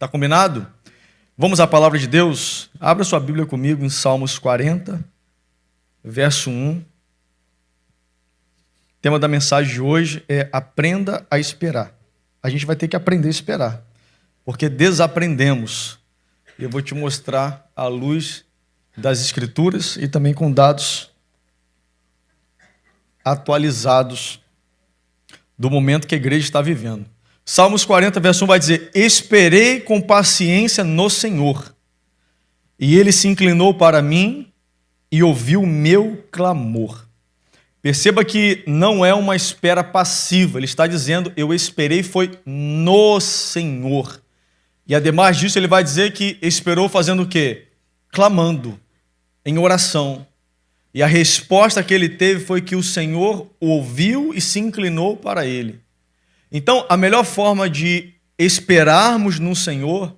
Tá combinado? Vamos à palavra de Deus? Abra sua Bíblia comigo em Salmos 40, verso 1. O tema da mensagem de hoje é aprenda a esperar. A gente vai ter que aprender a esperar, porque desaprendemos. Eu vou te mostrar à luz das Escrituras e também com dados atualizados do momento que a igreja está vivendo. Salmos 40, verso 1 vai dizer: esperei com paciência no Senhor, e Ele se inclinou para mim e ouviu o meu clamor. Perceba que não é uma espera passiva, ele está dizendo, eu esperei foi no Senhor. E ademais disso, ele vai dizer que esperou fazendo o quê? Clamando, em oração. E a resposta que ele teve foi que o Senhor ouviu e se inclinou para ele. Então, a melhor forma de esperarmos no Senhor,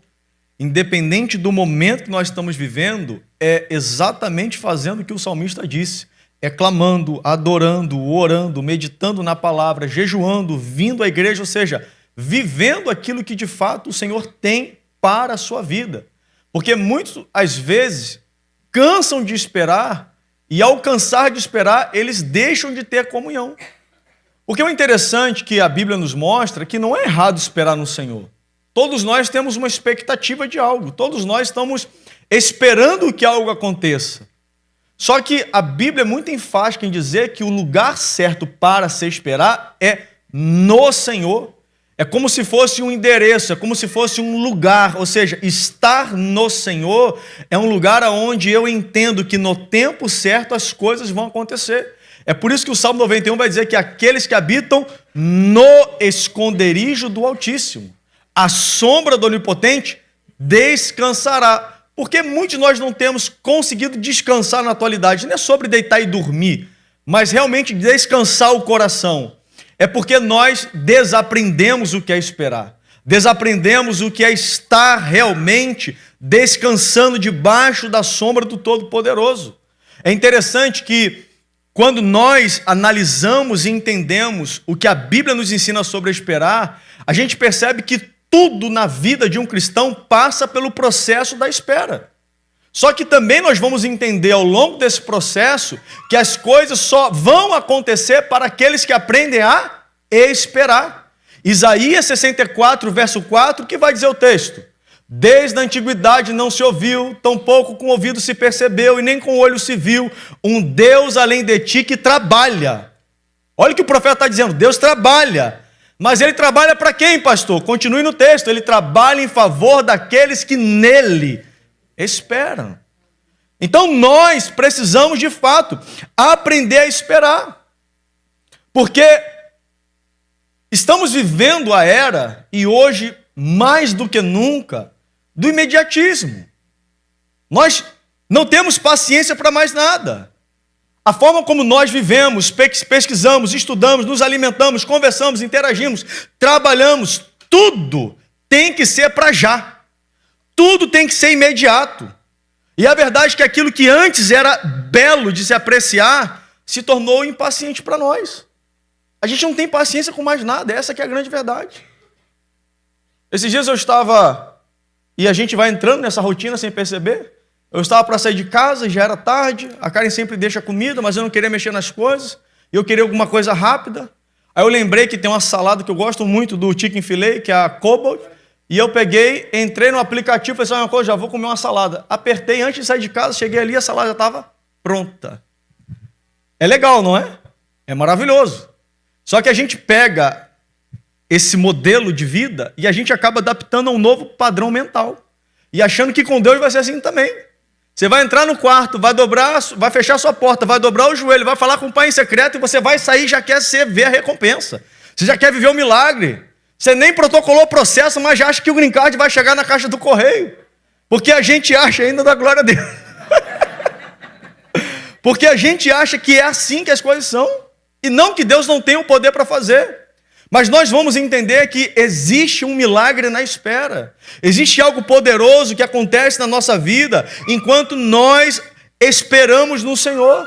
independente do momento que nós estamos vivendo, é exatamente fazendo o que o salmista disse. É clamando, adorando, orando, meditando na palavra, jejuando, vindo à igreja, ou seja, vivendo aquilo que de fato o Senhor tem para a sua vida. Porque muitos, às vezes, cansam de esperar e ao cansar de esperar, eles deixam de ter comunhão. Porque o interessante que a Bíblia nos mostra é que não é errado esperar no Senhor. Todos nós temos uma expectativa de algo, todos nós estamos esperando que algo aconteça. Só que a Bíblia é muito enfática em dizer que o lugar certo para se esperar é no Senhor. É como se fosse um endereço, é como se fosse um lugar, ou seja, estar no Senhor é um lugar onde eu entendo que no tempo certo as coisas vão acontecer. É por isso que o Salmo 91 vai dizer que aqueles que habitam no esconderijo do Altíssimo, a sombra do Onipotente descansará. Porque muitos de nós não temos conseguido descansar na atualidade. Não é sobre deitar e dormir, mas realmente descansar o coração. É porque nós desaprendemos o que é esperar. Desaprendemos o que é estar realmente descansando debaixo da sombra do Todo-Poderoso. É interessante que quando nós analisamos e entendemos o que a Bíblia nos ensina sobre esperar, a gente percebe que tudo na vida de um cristão passa pelo processo da espera. Só que também nós vamos entender ao longo desse processo que as coisas só vão acontecer para aqueles que aprendem a esperar. Isaías 64, verso 4, que vai dizer o texto: desde a antiguidade não se ouviu, tampouco com o ouvido se percebeu e nem com o olho se viu um Deus além de ti que trabalha. Olha o que o profeta está dizendo, Deus trabalha. Mas ele trabalha para quem, pastor? Continue no texto. Ele trabalha em favor daqueles que nele esperam. Então nós precisamos, de fato, aprender a esperar. Porque estamos vivendo a era, e hoje, mais do que nunca, do imediatismo. Nós não temos paciência para mais nada. A forma como nós vivemos, pesquisamos, estudamos, nos alimentamos, conversamos, interagimos, trabalhamos, tudo tem que ser para já. Tudo tem que ser imediato. E a verdade é que aquilo que antes era belo de se apreciar, se tornou impaciente para nós. A gente não tem paciência com mais nada, essa que é a grande verdade. Esses dias eu estava, e a gente vai entrando nessa rotina sem perceber, eu estava para sair de casa, já era tarde, a Karen sempre deixa comida, mas eu não queria mexer nas coisas, e eu queria alguma coisa rápida. Aí eu lembrei que tem uma salada que eu gosto muito do chicken filet, que é a Cobalt, e eu peguei, entrei no aplicativo, falei assim, uma coisa, já vou comer uma salada. Apertei antes de sair de casa, cheguei ali, a salada já estava pronta. É legal, não é? É maravilhoso. Só que a gente pega esse modelo de vida e a gente acaba adaptando a um novo padrão mental. E achando que com Deus vai ser assim também. Você vai entrar no quarto, vai fechar sua porta, vai dobrar o joelho, vai falar com o Pai em secreto e você vai sair e já quer ver a recompensa. Você já quer viver o milagre. Você nem protocolou o processo, mas já acha que o green card vai chegar na caixa do correio. Porque a gente acha ainda da glória a Deus. Porque a gente acha que é assim que as coisas são. E não que Deus não tenha o poder para fazer. Mas nós vamos entender que existe um milagre na espera. Existe algo poderoso que acontece na nossa vida enquanto nós esperamos no Senhor.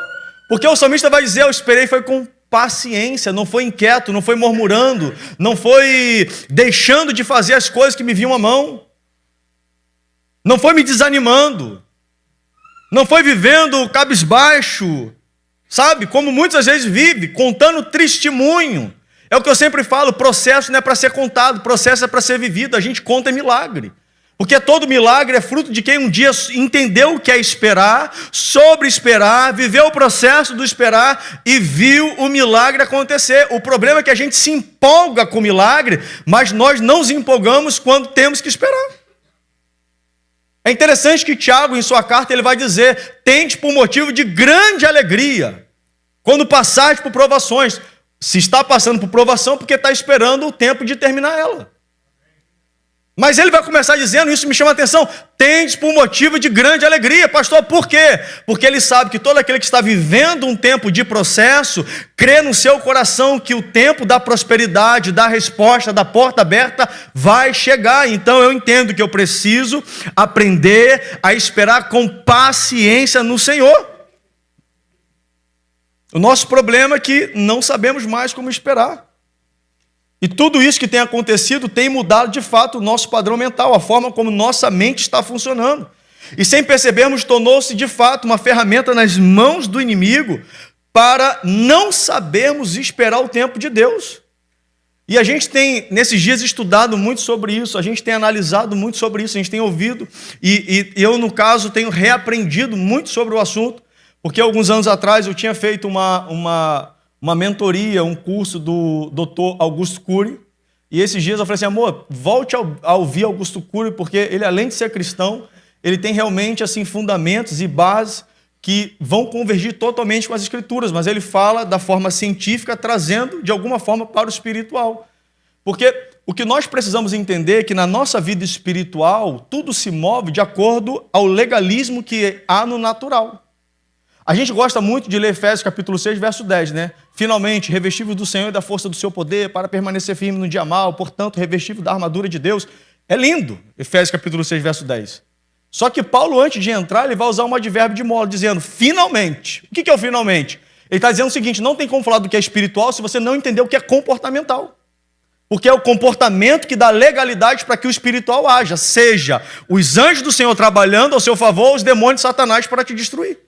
Porque o salmista vai dizer, eu esperei foi com paciência, não foi inquieto, não foi murmurando, não foi deixando de fazer as coisas que me vinham à mão. não foi me desanimando, não foi vivendo cabisbaixo, sabe? Como muitas vezes vive, contando testemunho. É o que eu sempre falo, processo não é para ser contado, processo é para ser vivido, a gente conta milagre. Porque todo milagre é fruto de quem um dia entendeu o que é esperar, sobre esperar, viveu o processo do esperar e viu o milagre acontecer. O problema é que a gente se empolga com o milagre, mas nós não nos empolgamos quando temos que esperar. É interessante que Tiago, em sua carta, ele vai dizer: tende por motivo de grande alegria, quando passares por provações. Se está passando por provação, porque está esperando o tempo de terminar ela. Mas ele vai começar dizendo, isso me chama a atenção, tende por motivo de grande alegria. Pastor, por quê? Porque ele sabe que todo aquele que está vivendo um tempo de processo, crê no seu coração que o tempo da prosperidade, da resposta, da porta aberta, vai chegar. Então eu entendo que eu preciso aprender a esperar com paciência no Senhor. O nosso problema é que não sabemos mais como esperar. E tudo isso que tem acontecido tem mudado de fato o nosso padrão mental, a forma como nossa mente está funcionando. E sem percebermos, tornou-se de fato uma ferramenta nas mãos do inimigo para não sabermos esperar o tempo de Deus. E a gente tem, nesses dias, estudado muito sobre isso, a gente tem analisado muito sobre isso, a gente tem ouvido, e eu, no caso, tenho reaprendido muito sobre o assunto, porque alguns anos atrás eu tinha feito uma mentoria, um curso do Dr. Augusto Cury, e esses dias eu falei assim, amor, volte a ouvir Augusto Cury, porque ele, além de ser cristão, ele tem realmente assim, fundamentos e bases que vão convergir totalmente com as Escrituras, mas ele fala da forma científica, trazendo de alguma forma para o espiritual. Porque o que nós precisamos entender é que na nossa vida espiritual, tudo se move de acordo ao legalismo que há no natural. A gente gosta muito de ler Efésios capítulo 6, verso 10, né? Finalmente, revestivos do Senhor e da força do seu poder, para permanecer firme no dia mau, portanto, revestivos da armadura de Deus. É lindo, Efésios capítulo 6, verso 10. Só que Paulo, antes de entrar, ele vai usar um advérbio de modo, dizendo, finalmente. O que é o finalmente? Ele está dizendo o seguinte, não tem como falar do que é espiritual se você não entender o que é comportamental. Porque é o comportamento que dá legalidade para que o espiritual haja, seja os anjos do Senhor trabalhando ao seu favor, ou os demônios de Satanás para te destruir.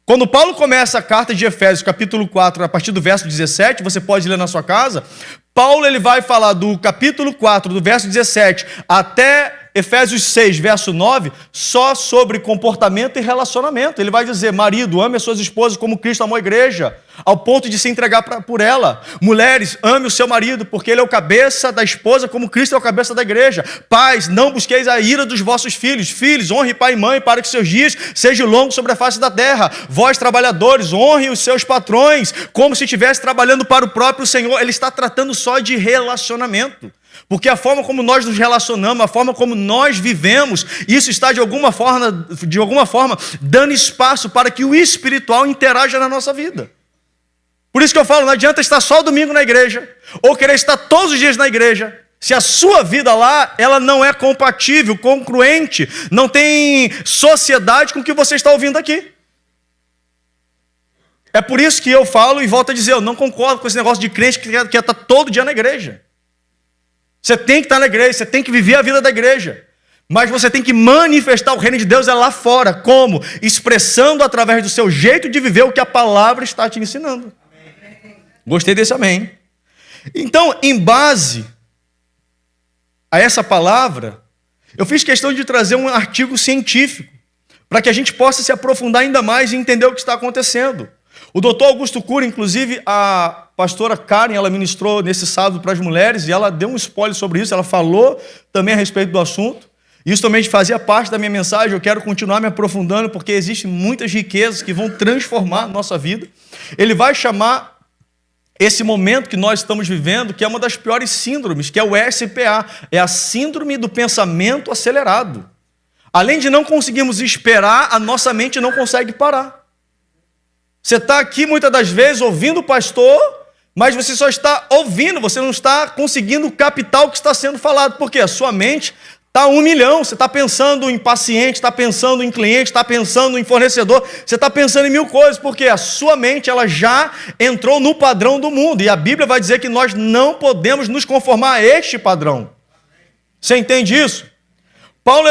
Quando Paulo começa a carta de Efésios, capítulo 4, a partir do verso 17, você pode ler na sua casa, Paulo ele vai falar do capítulo 4, do verso 17, até Efésios 6, verso 9, só sobre comportamento e relacionamento. Ele vai dizer, marido, ame as suas esposas como Cristo amou a igreja, ao ponto de se entregar por ela. Mulheres, ame o seu marido, porque ele é o cabeça da esposa, como Cristo é o cabeça da igreja. Pais, não busqueis a ira dos vossos filhos. Filhos, honre pai e mãe, para que seus dias sejam longos sobre a face da terra. Vós, trabalhadores, honre os seus patrões, como se estivesse trabalhando para o próprio Senhor. Ele está tratando só de relacionamento. Porque a forma como nós nos relacionamos, a forma como nós vivemos, isso está de alguma forma dando espaço para que o espiritual interaja na nossa vida. Por isso que eu falo, não adianta estar só domingo na igreja, ou querer estar todos os dias na igreja, se a sua vida lá, ela não é compatível, congruente, não tem sociedade com o que você está ouvindo aqui. É por isso que eu falo e volto a dizer, eu não concordo com esse negócio de crente que quer estar todo dia na igreja. Você tem que estar na igreja, você tem que viver a vida da igreja. Mas você tem que manifestar o reino de Deus lá fora. Como? Expressando através do seu jeito de viver o que a palavra está te ensinando. Amém. Gostei desse amém. Então, em base a essa palavra, eu fiz questão de trazer um artigo científico para que a gente possa se aprofundar ainda mais e entender o que está acontecendo. O doutor Augusto Cury, inclusive, a pastora Karen, ela ministrou nesse sábado para as mulheres e ela deu um spoiler sobre isso, ela falou também a respeito do assunto. Isso também fazia parte da minha mensagem, eu quero continuar me aprofundando porque existem muitas riquezas que vão transformar a nossa vida. Ele vai chamar esse momento que nós estamos vivendo, que é uma das piores síndromes, que é o SPA, é a síndrome do pensamento acelerado. Além de não conseguirmos esperar, a nossa mente não consegue parar. Você está aqui muitas das vezes ouvindo o pastor, mas você só está ouvindo, você não está conseguindo captar o que está sendo falado. Por quê? A sua mente está 1 milhão, você está pensando em paciente, está pensando em cliente, está pensando em fornecedor, você está pensando em 1000 coisas, porque a sua mente ela já entrou no padrão do mundo, e a Bíblia vai dizer que nós não podemos nos conformar a este padrão. Você entende isso? Paulo,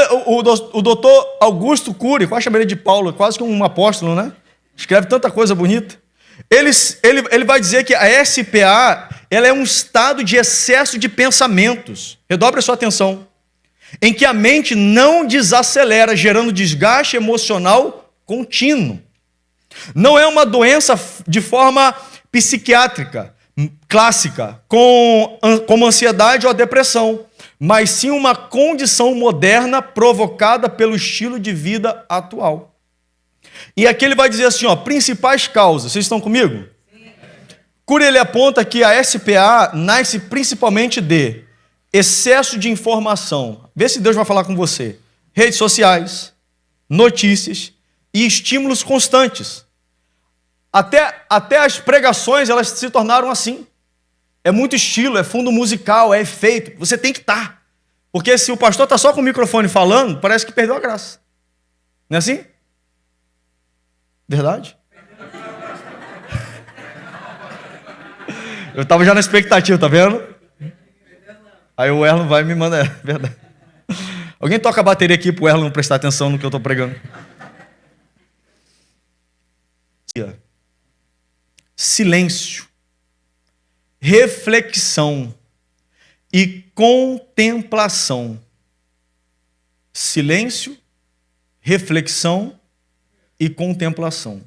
o doutor Augusto Cury, quase chamaria de Paulo, quase que um apóstolo, né? Escreve tanta coisa bonita. Ele vai dizer que a SPA ela é um estado de excesso de pensamentos. Redobre a sua atenção. Em que a mente não desacelera, gerando desgaste emocional contínuo. Não é uma doença de forma psiquiátrica, clássica, como ansiedade ou depressão, mas sim uma condição moderna provocada pelo estilo de vida atual. E aqui ele vai dizer assim, ó, principais causas. Vocês estão comigo? Sim. Cury, ele aponta que a SPA nasce principalmente de excesso de informação. Vê se Deus vai falar com você. Redes sociais, notícias e estímulos constantes. Até as pregações, elas se tornaram assim. É muito estilo, é fundo musical, é efeito. Você tem que estar. Porque se o pastor está só com o microfone falando, parece que perdeu a graça. Não é assim? Verdade? Eu estava já na expectativa, tá vendo? Aí o Erlon vai e me manda. É verdade. Alguém toca a bateria aqui para o Erlon não prestar atenção no que eu estou pregando. Silêncio, reflexão e contemplação. Silêncio, reflexão e contemplação.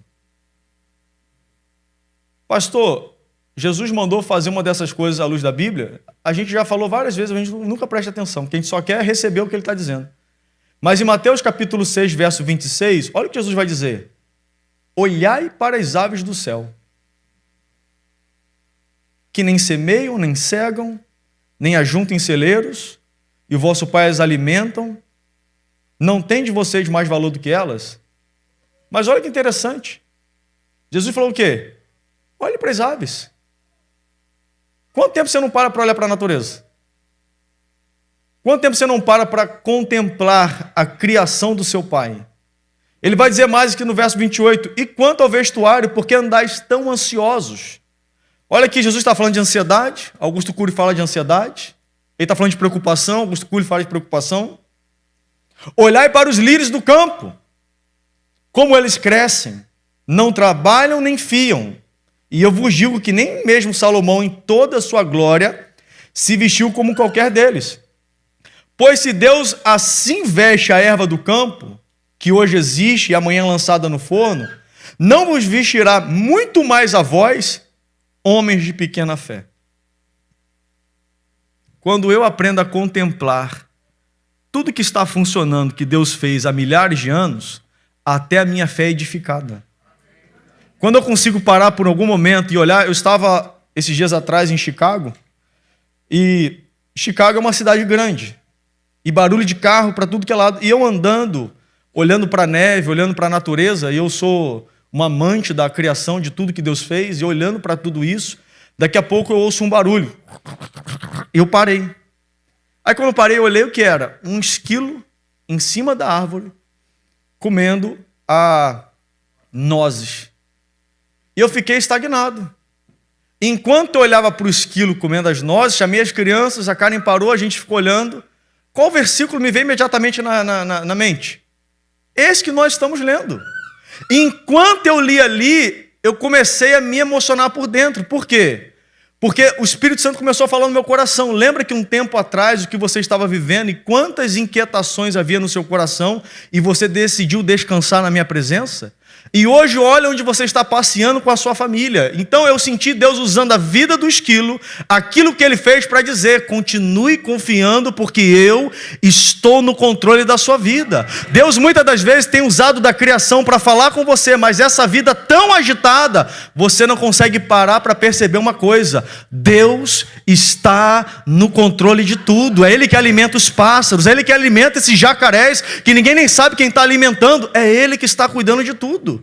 Pastor, Jesus mandou fazer uma dessas coisas à luz da Bíblia? A gente já falou várias vezes, a gente nunca presta atenção, porque a gente só quer receber o que ele está dizendo. Mas em Mateus capítulo 6, verso 26, olha o que Jesus vai dizer. Olhai para as aves do céu, que nem semeiam, nem cegam, nem ajuntam em celeiros, e o vosso Pai as alimentam. Não tem de vocês mais valor do que elas? Mas olha que interessante. Jesus falou o quê? Olhe para as aves. Quanto tempo você não para olhar para a natureza? Quanto tempo você não para contemplar a criação do seu Pai? Ele vai dizer mais aqui no verso 28, e quanto ao vestuário, por que andais tão ansiosos? Olha aqui, Jesus está falando de ansiedade, Augusto Cury fala de ansiedade, ele está falando de preocupação, Augusto Cury fala de preocupação. Olhai para os lírios do campo, como eles crescem, não trabalham nem fiam. E eu vos digo que nem mesmo Salomão, em toda a sua glória, se vestiu como qualquer deles. Pois se Deus assim veste a erva do campo, que hoje existe e amanhã lançada no forno, não vos vestirá muito mais a vós, homens de pequena fé. Quando eu aprendo a contemplar tudo que está funcionando, que Deus fez há milhares de anos, até a minha fé é edificada. Quando eu consigo parar por algum momento e olhar, eu estava esses dias atrás em Chicago, e Chicago é uma cidade grande, e barulho de carro para tudo que é lado, e eu andando, olhando para a neve, olhando para a natureza, e eu sou um amante da criação, de tudo que Deus fez, e olhando para tudo isso, daqui a pouco eu ouço um barulho, e eu parei. Aí quando eu parei, eu olhei o que era, um esquilo em cima da árvore, comendo nozes. E eu fiquei estagnado. Enquanto eu olhava para o esquilo comendo as nozes, chamei as crianças, a Karen parou, a gente ficou olhando. Qual versículo me veio imediatamente na mente? Esse que nós estamos lendo. Enquanto eu li ali, eu comecei a me emocionar por dentro. Por quê? Porque o Espírito Santo começou a falar no meu coração. Lembra que um tempo atrás o que você estava vivendo e quantas inquietações havia no seu coração e você decidiu descansar na minha presença? E hoje olha onde você está passeando com a sua família. Então eu senti Deus usando a vida do esquilo, aquilo que ele fez para dizer, continue confiando porque eu estou no controle da sua vida. Deus muitas das vezes tem usado da criação para falar com você, mas essa vida tão agitada, você não consegue parar para perceber uma coisa: Deus está no controle de tudo. É Ele que alimenta os pássaros, é Ele que alimenta esses jacarés que ninguém nem sabe quem está alimentando, é Ele que está cuidando de tudo.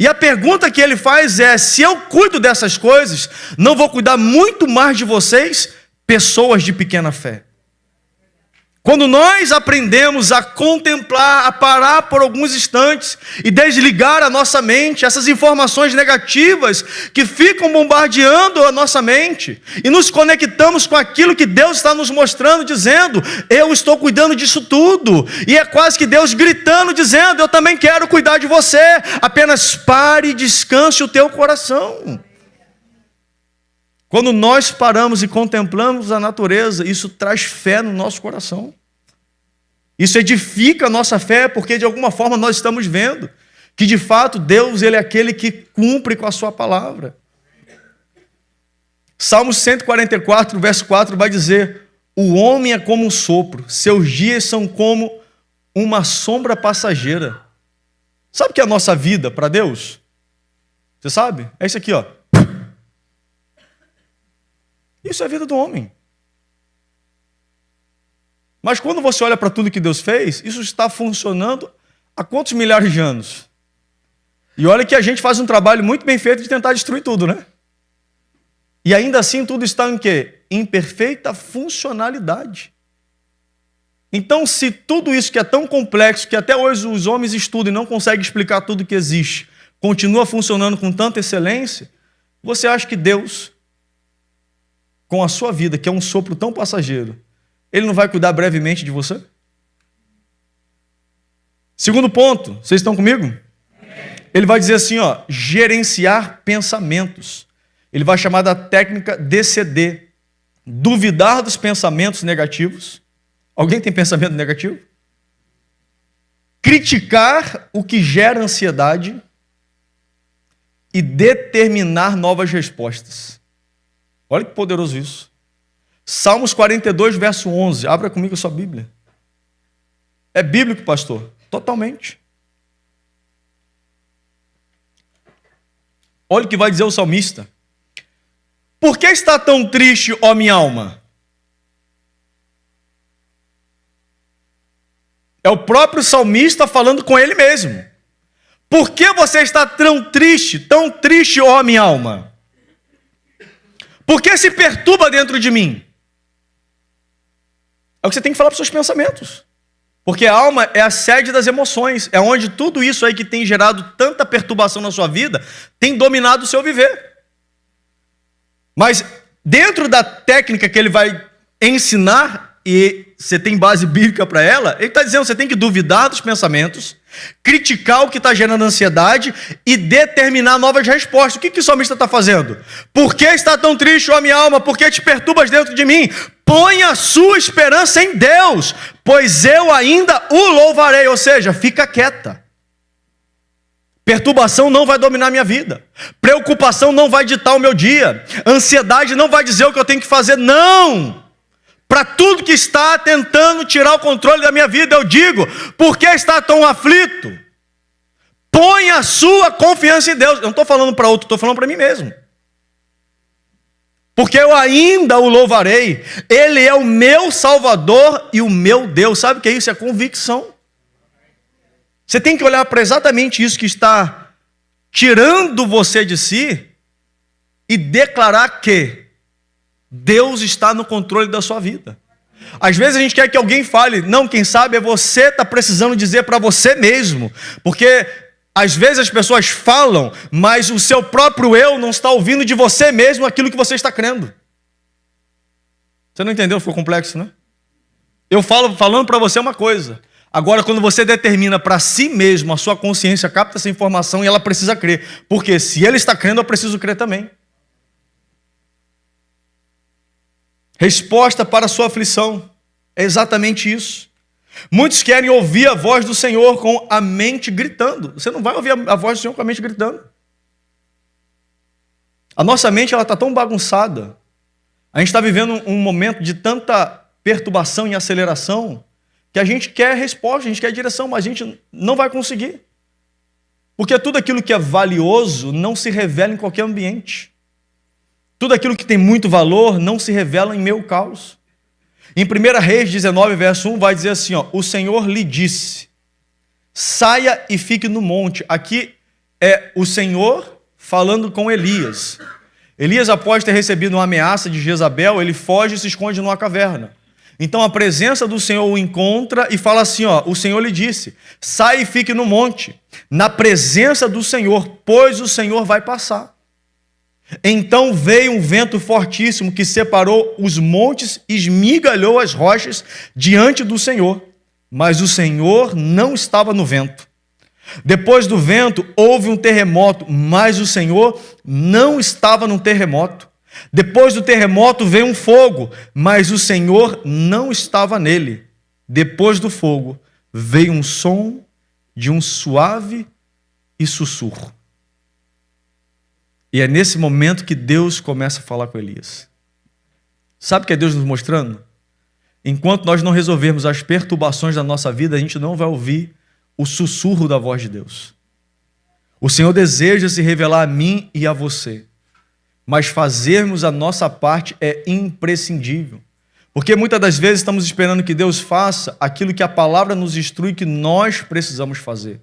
E a pergunta que ele faz é: se eu cuido dessas coisas, não vou cuidar muito mais de vocês, pessoas de pequena fé? Quando nós aprendemos a contemplar, a parar por alguns instantes e desligar a nossa mente, essas informações negativas que ficam bombardeando a nossa mente, e nos conectamos com aquilo que Deus está nos mostrando, dizendo: eu estou cuidando disso tudo, e é quase que Deus gritando, dizendo: eu também quero cuidar de você, apenas pare e descanse o teu coração. Quando nós paramos e contemplamos a natureza, isso traz fé no nosso coração. Isso edifica a nossa fé, porque de alguma forma nós estamos vendo que de fato Deus, ele é aquele que cumpre com a sua palavra. Salmos 144, verso 4 vai dizer: o homem é como um sopro, seus dias são como uma sombra passageira. Sabe o que é a nossa vida para Deus? Você sabe? É isso aqui, ó. Isso é a vida do homem. Mas quando você olha para tudo que Deus fez, isso está funcionando há quantos milhares de anos? E olha que a gente faz um trabalho muito bem feito de tentar destruir tudo, né? E ainda assim tudo está em quê? Em perfeita funcionalidade. Então, se tudo isso que é tão complexo, que até hoje os homens estudam e não conseguem explicar tudo que existe, continua funcionando com tanta excelência, você acha que Deus, com a sua vida, que é um sopro tão passageiro, Ele não vai cuidar brevemente de você? Segundo ponto, vocês estão comigo? Ele vai dizer assim, ó, gerenciar pensamentos. Ele vai chamar da técnica DCD, duvidar dos pensamentos negativos. Alguém tem pensamento negativo? Criticar o que gera ansiedade e determinar novas respostas. Olha que poderoso isso. Salmos 42, verso 11. Abra comigo a sua Bíblia. É bíblico, pastor? Totalmente. Olha o que vai dizer o salmista. Por que está tão triste, ó minha alma? É o próprio salmista falando com ele mesmo. Por que você está tão triste, ó minha alma? Por que se perturba dentro de mim? É o que você tem que falar para os seus pensamentos. Porque a alma é a sede das emoções. É onde tudo isso aí que tem gerado tanta perturbação na sua vida tem dominado o seu viver. Mas dentro da técnica que ele vai ensinar, e você tem base bíblica para ela, ele está dizendo que você tem que duvidar dos pensamentos, criticar o que está gerando ansiedade e determinar novas respostas. O que o salmista está fazendo? Por que está tão triste, ó minha alma? Por que te perturbas dentro de mim? Põe a sua esperança em Deus, pois eu ainda o louvarei. Ou seja, fica quieta. Perturbação não vai dominar minha vida. Preocupação não vai ditar o meu dia. Ansiedade não vai dizer o que eu tenho que fazer. Não! Para tudo que está tentando tirar o controle da minha vida, eu digo: por que está tão aflito? Põe a sua confiança em Deus. Eu não estou falando para outro, estou falando para mim mesmo. Porque eu ainda o louvarei. Ele é o meu Salvador e o meu Deus. Sabe o que é isso? É convicção. Você tem que olhar para exatamente isso que está tirando você de si e declarar que Deus está no controle da sua vida. Às vezes a gente quer que alguém fale. Não, quem sabe é você que está precisando dizer para você mesmo. Porque às vezes as pessoas falam, mas o seu próprio eu não está ouvindo de você mesmo aquilo que você está crendo. Você não entendeu? Ficou complexo, né? Eu falando para você uma coisa. Agora, quando você determina para si mesmo, a sua consciência capta essa informação e ela precisa crer. Porque se ele está crendo, eu preciso crer também. Resposta para a sua aflição. É exatamente isso. Muitos querem ouvir a voz do Senhor com a mente gritando. Você não vai ouvir a voz do Senhor com a mente gritando. A nossa mente está tão bagunçada. A gente está vivendo um momento de tanta perturbação e aceleração que a gente quer resposta, a gente quer direção, mas a gente não vai conseguir. Porque tudo aquilo que é valioso não se revela em qualquer ambiente. Tudo aquilo que tem muito valor não se revela em meio caos. Em 1 Reis 19, verso 1, vai dizer assim, ó, o Senhor lhe disse, saia e fique no monte. Aqui é o Senhor falando com Elias. Elias, após ter recebido uma ameaça de Jezabel, ele foge e se esconde numa caverna. Então a presença do Senhor o encontra e fala assim, ó, o Senhor lhe disse, sai e fique no monte, na presença do Senhor, pois o Senhor vai passar. Então veio um vento fortíssimo que separou os montes e esmigalhou as rochas diante do Senhor, mas o Senhor não estava no vento. Depois do vento houve um terremoto, mas o Senhor não estava no terremoto. Depois do terremoto veio um fogo, mas o Senhor não estava nele. Depois do fogo veio um som de um suave e sussurro. E é nesse momento que Deus começa a falar com Elias. Sabe o que é Deus nos mostrando? Enquanto nós não resolvermos as perturbações da nossa vida, a gente não vai ouvir o sussurro da voz de Deus. O Senhor deseja se revelar a mim e a você, mas fazermos a nossa parte é imprescindível. Porque muitas das vezes estamos esperando que Deus faça aquilo que a palavra nos instrui que nós precisamos fazer.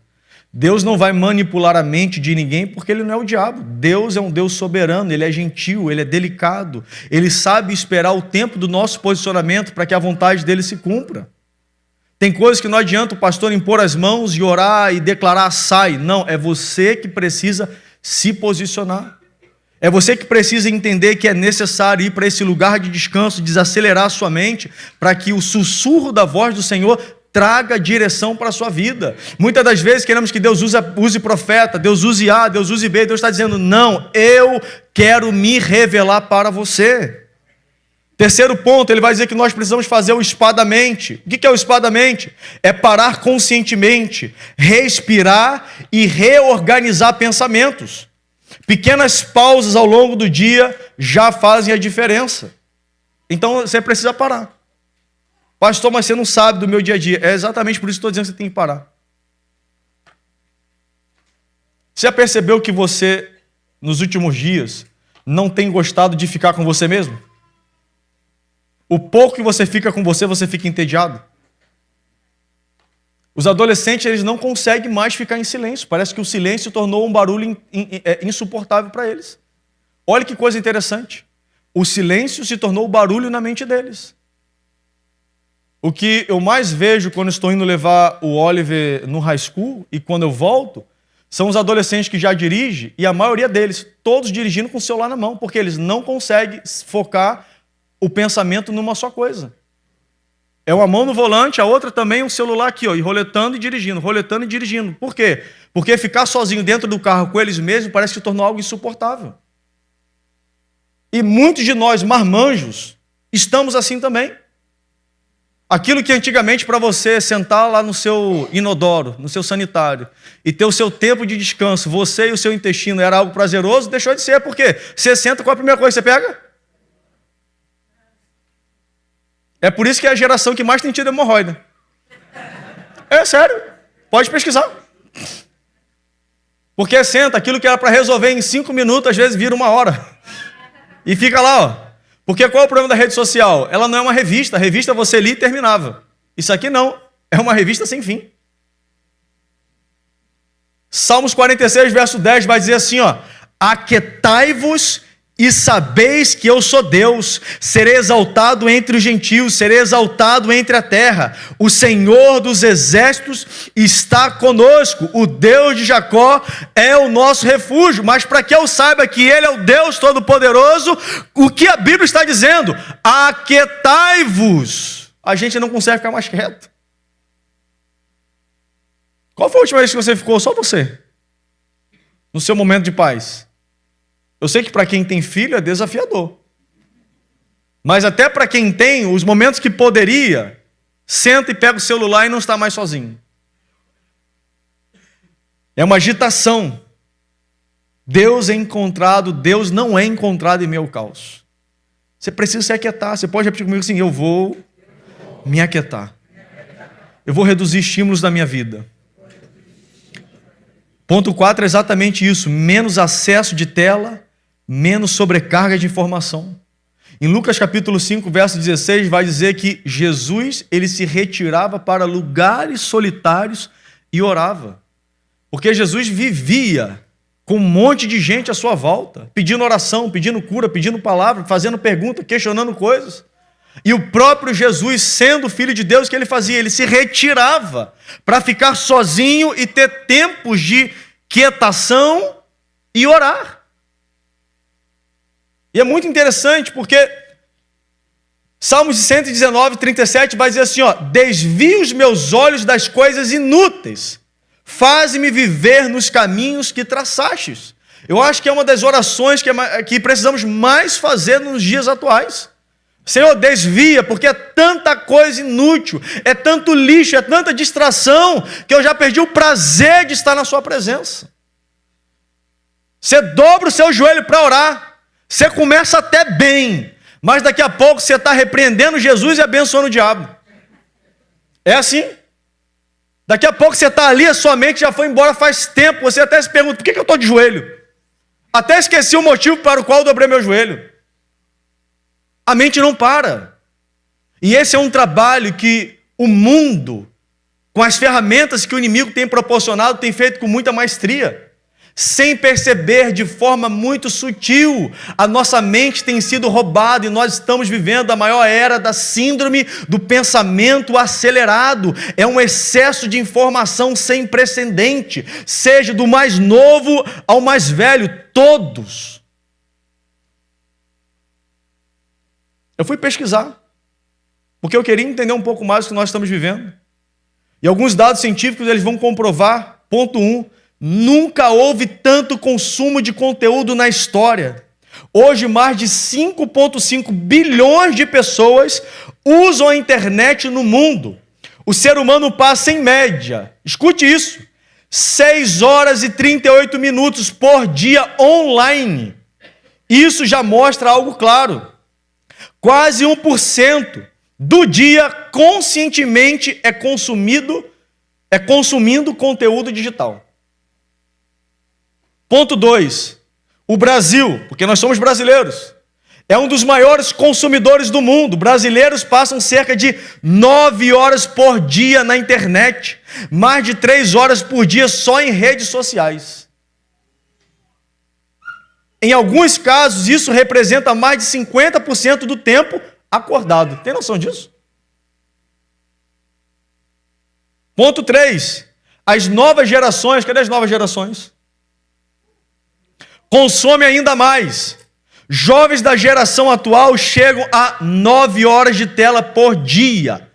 Deus não vai manipular a mente de ninguém porque Ele não é o diabo. Deus é um Deus soberano, Ele é gentil, Ele é delicado. Ele sabe esperar o tempo do nosso posicionamento para que a vontade dEle se cumpra. Tem coisas que não adianta o pastor impor as mãos e orar e declarar sai. Não, é você que precisa se posicionar. É você que precisa entender que é necessário ir para esse lugar de descanso, desacelerar a sua mente, para que o sussurro da voz do Senhor traga direção para a sua vida. Muitas das vezes queremos que Deus use profeta, Deus use A, Deus use B. Deus está dizendo, não, eu quero me revelar para você. Terceiro ponto, ele vai dizer que nós precisamos fazer o espadamente. O que é o espadamente? É parar conscientemente, respirar e reorganizar pensamentos. Pequenas pausas ao longo do dia já fazem a diferença. Então você precisa parar. Pastor, mas você não sabe do meu dia a dia. É exatamente por isso que estou dizendo que você tem que parar. Você já percebeu que você, nos últimos dias, não tem gostado de ficar com você mesmo? O pouco que você fica com você fica entediado. Os adolescentes, eles não conseguem mais ficar em silêncio. Parece que o silêncio tornou um barulho insuportável para eles. Olha que coisa interessante. O silêncio se tornou barulho na mente deles. O que eu mais vejo quando estou indo levar o Oliver no high school e quando eu volto, são os adolescentes que já dirigem, e a maioria deles, todos dirigindo com o celular na mão, porque eles não conseguem focar o pensamento numa só coisa. É uma mão no volante, a outra também um celular aqui, ó, e roletando e dirigindo, roletando e dirigindo. Por quê? Porque ficar sozinho dentro do carro com eles mesmos parece que tornou algo insuportável. E muitos de nós, marmanjos, estamos assim também. Aquilo que antigamente para você sentar lá no seu inodoro, no seu sanitário, e ter o seu tempo de descanso, você e o seu intestino era algo prazeroso, deixou de ser. Por quê? Você senta, qual a primeira coisa que você pega? É por isso que é a geração que mais tem tido hemorroida. É sério, pode pesquisar. Porque senta, aquilo que era para resolver em 5 minutos, às vezes vira 1 hora. E fica lá, ó. Porque qual é o problema da rede social? Ela não é uma revista. A revista você lia e terminava. Isso aqui não. É uma revista sem fim. Salmos 46, verso 10 vai dizer assim, ó. Aquietai-vos e sabeis que eu sou Deus. Serei exaltado entre os gentios, serei exaltado entre a terra. O Senhor dos exércitos está conosco. O Deus de Jacó é o nosso refúgio. Mas para que eu saiba que Ele é o Deus Todo-Poderoso, o que a Bíblia está dizendo? Aquietai-vos. A gente não consegue ficar mais quieto. Qual foi a última vez que você ficou só você? No seu momento de paz? Eu sei que para quem tem filho é desafiador. Mas até para quem tem, os momentos que poderia, senta e pega o celular e não está mais sozinho. É uma agitação. Deus não é encontrado em meu caos. Você precisa se aquietar. Você pode repetir comigo assim, eu vou me aquietar. Eu vou reduzir estímulos da minha vida. Ponto 4 é exatamente isso. Menos acesso de tela, menos sobrecarga de informação. Em Lucas capítulo 5, verso 16, vai dizer que Jesus, ele se retirava para lugares solitários e orava. Porque Jesus vivia com um monte de gente à sua volta, pedindo oração, pedindo cura, pedindo palavra, fazendo pergunta, questionando coisas. E o próprio Jesus, sendo filho de Deus, o que ele fazia? Ele se retirava para ficar sozinho e ter tempos de quietação e orar. E é muito interessante porque Salmos 119, 37 vai dizer assim, ó: desvia os meus olhos das coisas inúteis, faze-me viver nos caminhos que traçastes. Eu acho que é uma das orações que precisamos mais fazer nos dias atuais. Senhor, desvia, porque é tanta coisa inútil, é tanto lixo, é tanta distração, que eu já perdi o prazer de estar na sua presença. Você dobra o seu joelho para orar, você começa até bem, mas daqui a pouco você está repreendendo Jesus e abençoando o diabo. É assim. Daqui a pouco você está ali, a sua mente já foi embora faz tempo, você até se pergunta, por que eu estou de joelho? Até esqueci o motivo para o qual eu dobrei meu joelho. A mente não para. E esse é um trabalho que o mundo, com as ferramentas que o inimigo tem proporcionado, tem feito com muita maestria. Sem perceber, de forma muito sutil, a nossa mente tem sido roubada e nós estamos vivendo a maior era da síndrome do pensamento acelerado. É um excesso de informação sem precedente, seja do mais novo ao mais velho, todos. Eu fui pesquisar, porque eu queria entender um pouco mais o que nós estamos vivendo. E alguns dados científicos eles vão comprovar, ponto 1, nunca houve tanto consumo de conteúdo na história. Hoje, mais de 5,5 bilhões de pessoas usam a internet no mundo. O ser humano passa, em média, escute isso, 6 horas e 38 minutos por dia online. Isso já mostra algo claro. Quase 1% do dia conscientemente é consumindo conteúdo digital. Ponto 2. O Brasil, porque nós somos brasileiros, é um dos maiores consumidores do mundo. Brasileiros passam cerca de 9 horas por dia na internet, mais de 3 horas por dia só em redes sociais. Em alguns casos, isso representa mais de 50% do tempo acordado. Tem noção disso? Ponto 3. As novas gerações, cadê as novas gerações? Consomem ainda mais. Jovens da geração atual chegam a 9 horas de tela por dia.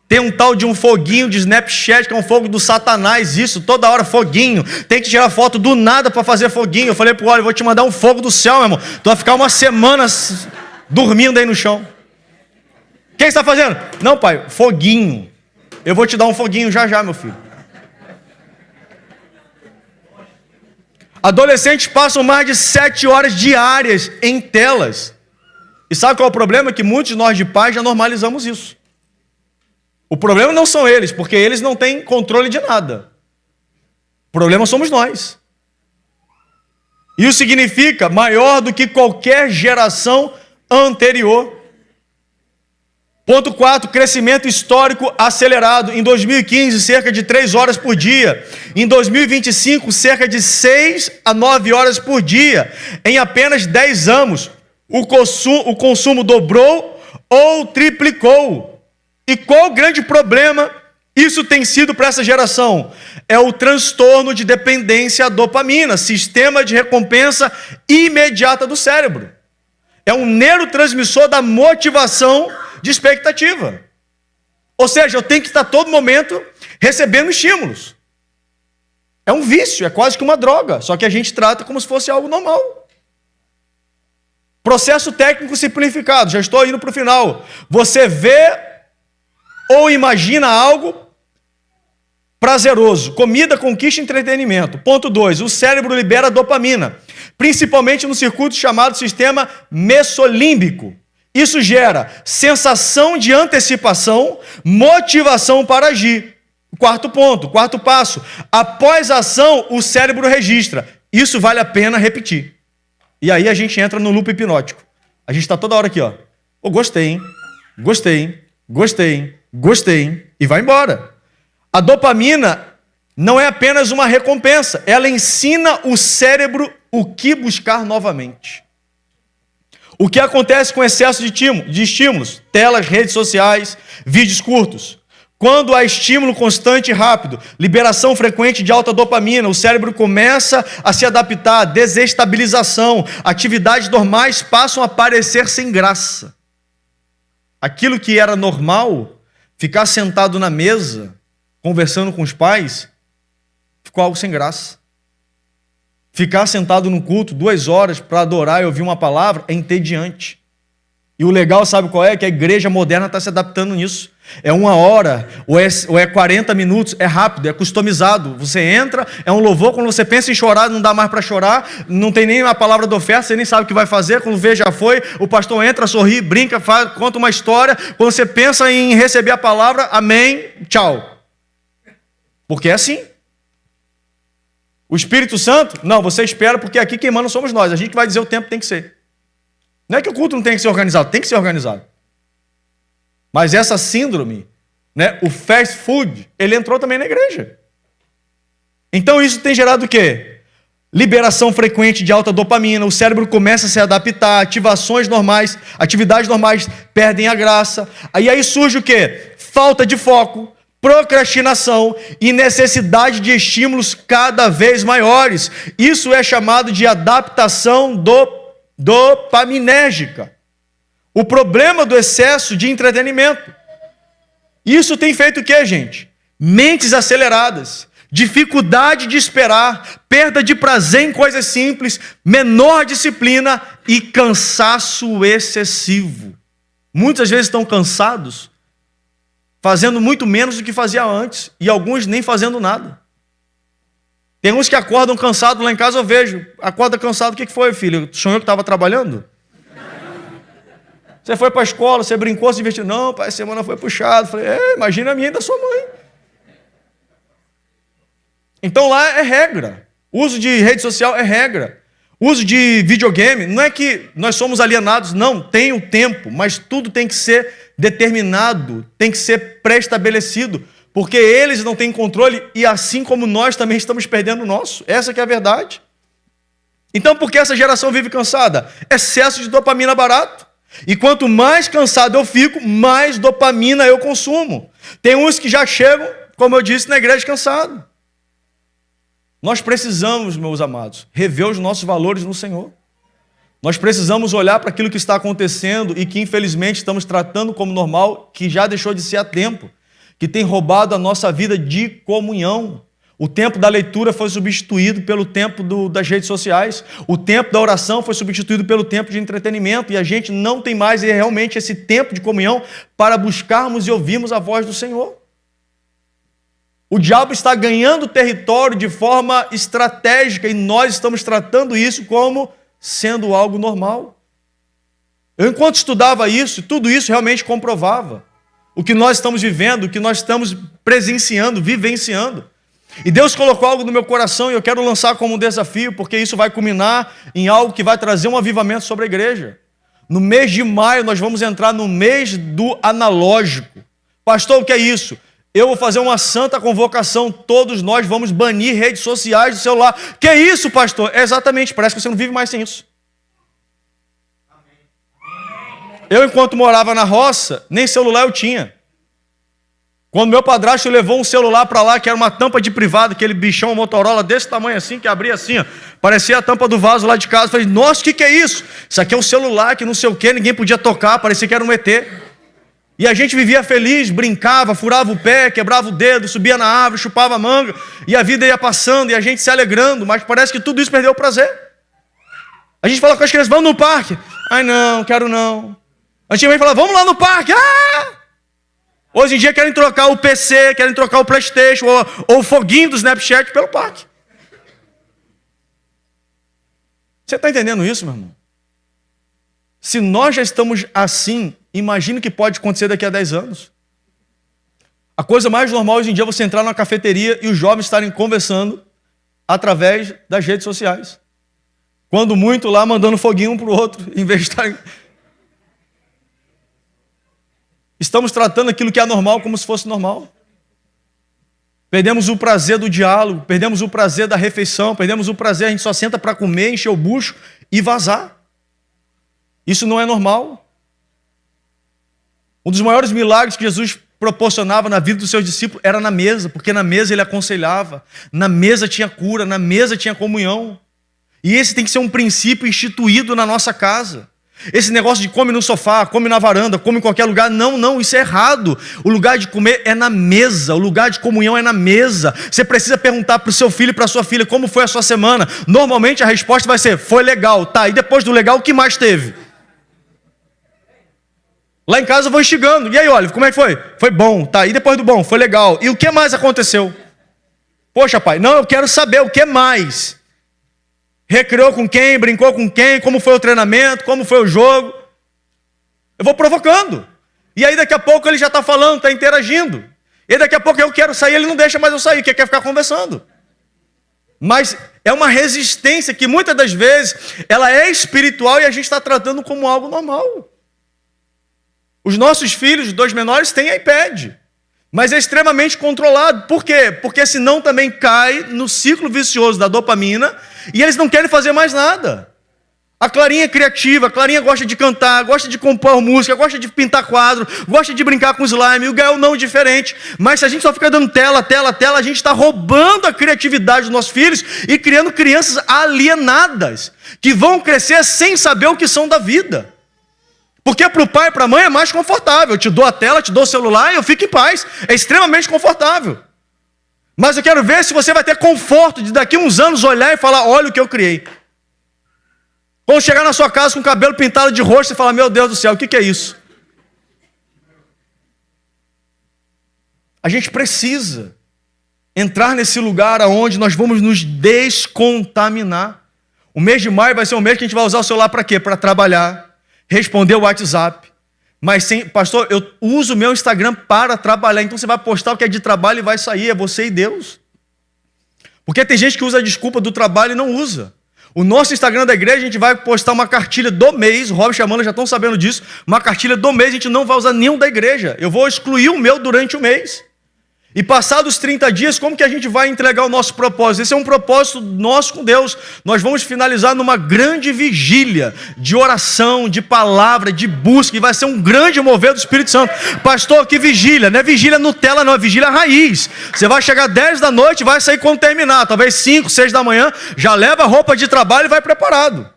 Tem um tal de um foguinho de Snapchat, que é um fogo do Satanás, isso, toda hora foguinho. Tem que tirar foto do nada para fazer foguinho. Eu falei pro Olho, eu vou te mandar um fogo do céu, meu irmão. Tu vai ficar uma semana dormindo aí no chão. O que você está fazendo? Não, pai, foguinho. Eu vou te dar um foguinho já já, meu filho. Adolescentes passam mais de 7 horas diárias em telas. E sabe qual é o problema? Que muitos de nós de pais já normalizamos isso. O problema não são eles, porque eles não têm controle de nada. O problema somos nós. Isso significa maior do que qualquer geração anterior. Ponto 4, crescimento histórico acelerado. Em 2015, cerca de 3 horas por dia. Em 2025, cerca de 6 a 9 horas por dia. Em apenas 10 anos, o consumo dobrou ou triplicou. E qual o grande problema isso tem sido para essa geração? É o transtorno de dependência à dopamina, sistema de recompensa imediata do cérebro. É um neurotransmissor da motivação de expectativa. Ou seja, eu tenho que estar todo momento recebendo estímulos. É um vício, é quase que uma droga, só que a gente trata como se fosse algo normal. Processo técnico simplificado, já estou indo para o final. Você vê ou imagina algo prazeroso, comida, conquista e entretenimento. Ponto 2, o cérebro libera dopamina, principalmente no circuito chamado sistema mesolímbico. Isso gera sensação de antecipação, motivação para agir. Quarto ponto, quarto passo. Após a ação, o cérebro registra. Isso vale a pena repetir. E aí a gente entra no loop hipnótico. A gente está toda hora aqui, ó. Oh, gostei, hein? Gostei, gostei, gostei. E vai embora. A dopamina não é apenas uma recompensa. Ela ensina o cérebro o que buscar novamente. O que acontece com o excesso de estímulos? Telas, redes sociais, vídeos curtos. Quando há estímulo constante e rápido, liberação frequente de alta dopamina, o cérebro começa a se adaptar, desestabilização, atividades normais passam a parecer sem graça. Aquilo que era normal, ficar sentado na mesa, conversando com os pais, ficou algo sem graça. Ficar sentado no culto 2 horas para adorar e ouvir uma palavra é entediante. E o legal, sabe qual é? Que a igreja moderna está se adaptando nisso. É 1 hora, ou é 40 minutos, é rápido, é customizado. Você entra, é um louvor, quando você pensa em chorar, não dá mais para chorar, não tem nem a palavra da oferta, você nem sabe o que vai fazer, quando vê já foi, o pastor entra, sorri, brinca, conta uma história, quando você pensa em receber a palavra, amém, tchau. Porque é assim. O Espírito Santo, não, você espera, porque aqui quem manda somos nós, a gente vai dizer o tempo que tem que ser. Não é que o culto não tem que ser organizado, tem que ser organizado. Mas essa síndrome, né, o fast food, ele entrou também na igreja. Então isso tem gerado o quê? Liberação frequente de alta dopamina, o cérebro começa a se adaptar, atividades normais perdem a graça. Aí surge o quê? Falta de foco, procrastinação e necessidade de estímulos cada vez maiores. Isso é chamado de adaptação dopaminérgica. O problema do excesso de entretenimento. Isso tem feito o quê, gente? Mentes aceleradas, dificuldade de esperar, perda de prazer em coisas simples, menor disciplina e cansaço excessivo. Muitas vezes estão cansados, fazendo muito menos do que fazia antes, e alguns nem fazendo nada. Tem uns que acordam cansados, lá em casa eu vejo, acorda cansado, o que foi, filho? Sonhou que estava trabalhando? Você foi para a escola, você brincou, se divertiu. Não, pai, a semana foi puxado. Falei, imagina a minha e da sua mãe. Então lá é regra. O uso de rede social é regra. O uso de videogame, não é que nós somos alienados, não, tem o tempo, mas tudo tem que ser determinado, tem que ser pré-estabelecido, porque eles não têm controle e assim como nós também estamos perdendo o nosso. Essa que é a verdade. Então por que essa geração vive cansada? Excesso de dopamina barato. E quanto mais cansado eu fico, mais dopamina eu consumo. Tem uns que já chegam, como eu disse, na igreja cansado. Nós precisamos, meus amados, rever os nossos valores no Senhor. Nós precisamos olhar para aquilo que está acontecendo e que infelizmente estamos tratando como normal, que já deixou de ser há tempo, que tem roubado a nossa vida de comunhão. O tempo da leitura foi substituído pelo tempo das redes sociais. O tempo da oração foi substituído pelo tempo de entretenimento. E a gente não tem mais realmente esse tempo de comunhão para buscarmos e ouvirmos a voz do Senhor. O diabo está ganhando território de forma estratégica e nós estamos tratando isso como sendo algo normal. Eu, enquanto estudava isso, tudo isso realmente comprovava o que nós estamos vivendo, o que nós estamos presenciando, vivenciando. E Deus colocou algo no meu coração e eu quero lançar como um desafio, porque isso vai culminar em algo que vai trazer um avivamento sobre a igreja. No mês de maio nós vamos entrar no mês do analógico. Pastor, o que é isso? Eu vou fazer uma santa convocação, todos nós vamos banir redes sociais do celular. Que é isso, pastor? É exatamente, parece que você não vive mais sem isso. Eu, enquanto morava na roça, nem celular eu tinha. Quando meu padrasto levou um celular para lá, que era uma tampa de privado, aquele bichão Motorola desse tamanho assim, que abria assim, ó, parecia a tampa do vaso lá de casa. Eu falei, nossa, o que é isso? Isso aqui é um celular que não sei o quê, ninguém podia tocar, parecia que era um ET. E a gente vivia feliz, brincava, furava o pé, quebrava o dedo, subia na árvore, chupava a manga, e a vida ia passando, e a gente se alegrando, mas parece que tudo isso perdeu o prazer. A gente fala com as crianças, vamos no parque? Ai não, quero não. Antigamente falava, vamos lá no parque, Hoje em dia querem trocar o PC, querem trocar o PlayStation ou o foguinho do Snapchat pelo parque. Você está entendendo isso, meu irmão? Se nós já estamos assim, imagine o que pode acontecer daqui a 10 anos. A coisa mais normal hoje em dia é você entrar numa cafeteria e os jovens estarem conversando através das redes sociais. Quando muito lá mandando foguinho um para o outro, em vez de estarem... Estamos tratando aquilo que é normal como se fosse normal. Perdemos o prazer do diálogo, perdemos o prazer da refeição, perdemos o prazer, a gente só senta para comer, encher o bucho e vazar. Isso não é normal. Um dos maiores milagres que Jesus proporcionava na vida dos seus discípulos era na mesa, porque na mesa ele aconselhava, na mesa tinha cura, na mesa tinha comunhão. E esse tem que ser um princípio instituído na nossa casa. Esse negócio de come no sofá, come na varanda, come em qualquer lugar, não, isso é errado. O lugar de comer é na mesa, o lugar de comunhão é na mesa. Você precisa perguntar para o seu filho e para a sua filha como foi a sua semana. Normalmente a resposta vai ser, foi legal, tá, e depois do legal, o que mais teve? Lá em casa eu vou instigando, e aí Oliver, como é que foi? Foi bom, tá, e depois do bom, foi legal. E o que mais aconteceu? Poxa pai, não, eu quero saber o que mais. Recreou com quem, brincou com quem, como foi o treinamento, como foi o jogo. Eu vou provocando. E aí daqui a pouco ele já está falando, está interagindo. E daqui a pouco eu quero sair, ele não deixa mais eu sair, porque quer ficar conversando. Mas é uma resistência que muitas das vezes ela é espiritual e a gente está tratando como algo normal. Os nossos filhos, os 2 menores, têm iPad. Mas é extremamente controlado. Por quê? Porque senão também cai no ciclo vicioso da dopamina e eles não querem fazer mais nada. A Clarinha é criativa, a Clarinha gosta de cantar, gosta de compor música, gosta de pintar quadro, gosta de brincar com slime, o Gael não diferente. Mas se a gente só fica dando tela, a gente está roubando a criatividade dos nossos filhos e criando crianças alienadas, que vão crescer sem saber o que são da vida. Porque para o pai e para a mãe é mais confortável. Eu te dou a tela, te dou o celular e eu fico em paz. É extremamente confortável. Mas eu quero ver se você vai ter conforto de daqui a uns anos olhar e falar, olha o que eu criei. Quando chegar na sua casa com o cabelo pintado de roxo e falar, meu Deus do céu, o que é isso? A gente precisa entrar nesse lugar onde nós vamos nos descontaminar. O mês de maio vai ser um mês que a gente vai usar o celular para quê? Para trabalhar. Responder o WhatsApp, mas pastor, eu uso o meu Instagram para trabalhar, então você vai postar o que é de trabalho e vai sair, é você e Deus. Porque tem gente que usa a desculpa do trabalho e não usa. O nosso Instagram da igreja, a gente vai postar uma cartilha do mês, o Rob e a Amanda já estão sabendo disso, uma cartilha do mês, a gente não vai usar nenhum da igreja, eu vou excluir o meu durante o mês. E passados 30 dias, como que a gente vai entregar o nosso propósito? Esse é um propósito nosso com Deus. Nós vamos finalizar numa grande vigília de oração, de palavra, de busca, e vai ser um grande mover do Espírito Santo. Pastor, que vigília? Não é vigília Nutella, não, é vigília raiz. Você vai chegar 10 da noite, vai sair quando terminar, talvez 5, 6 da manhã, já leva a roupa de trabalho e vai preparado.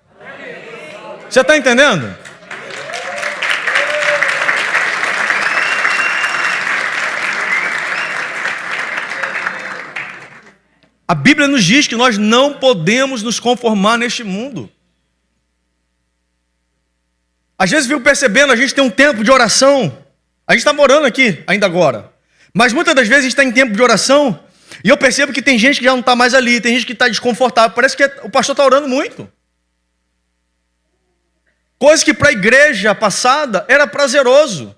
Você está entendendo? A Bíblia nos diz que nós não podemos nos conformar neste mundo. Às vezes, viu percebendo, a gente tem um tempo de oração. A gente está morando aqui, ainda agora. Mas muitas das vezes a gente está em tempo de oração e eu percebo que tem gente que já não está mais ali, tem gente que está desconfortável. Parece que o pastor está orando muito. Coisa que para a igreja passada era prazeroso.